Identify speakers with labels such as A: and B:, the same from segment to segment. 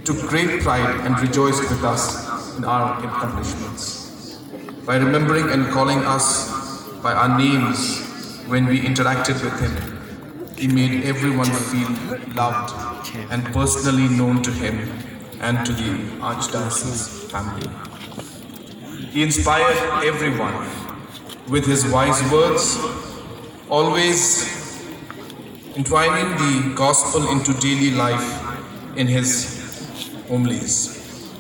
A: took great pride and rejoiced with us in our accomplishments. By remembering and calling us by our names when we interacted with him, he made everyone feel loved and personally known to him and to the Archdiocese family. He inspired everyone with his wise words, always entwining the gospel into daily life in his homilies.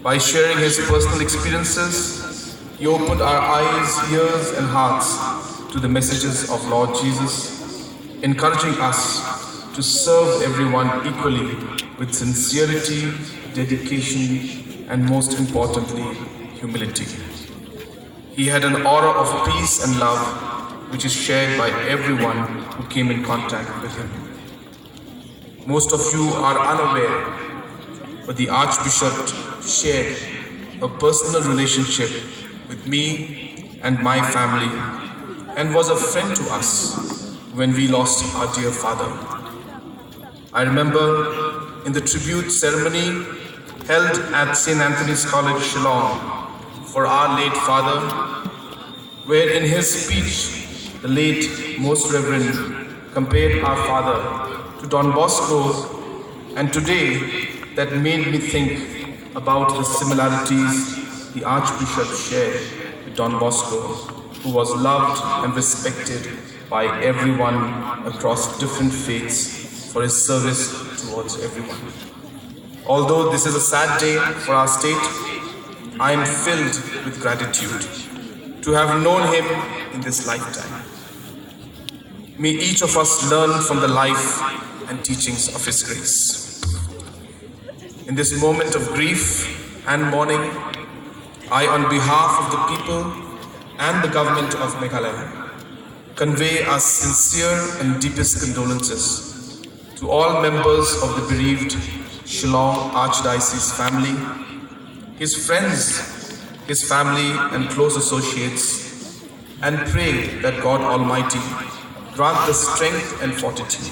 A: By sharing his personal experiences, he opened our eyes, ears, and hearts to the messages of Lord Jesus, encouraging us to serve everyone equally with sincerity, dedication, and most importantly, humility. He had an aura of peace and love which is shared by everyone who came in contact with him. Most of you are unaware, but the Archbishop shared a personal relationship with me and my family and was a friend to us when we lost our dear father. I remember in the tribute ceremony held at St. Anthony's College, Shillong, for our late father, where in his speech, the late Most Reverend compared our father to Don Bosco, and today that made me think about the similarities the Archbishop shared with Don Bosco, who was loved and respected by everyone across different faiths for his service towards everyone. Although this is a sad day for our state, I am filled with gratitude to have known him in this lifetime. May each of us learn from the life and teachings of his grace. In this moment of grief and mourning, I, on behalf of the people and the government of Meghalaya, convey our sincere and deepest condolences to all members of the bereaved Shillong Archdiocese family, his friends, his family and close associates, and pray that God Almighty grant the strength and fortitude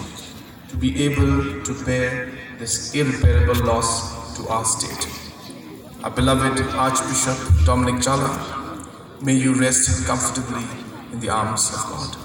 A: to be able to bear this irreparable loss to our state. Our beloved Archbishop Dominic Jala, may you rest comfortably in the arms of God.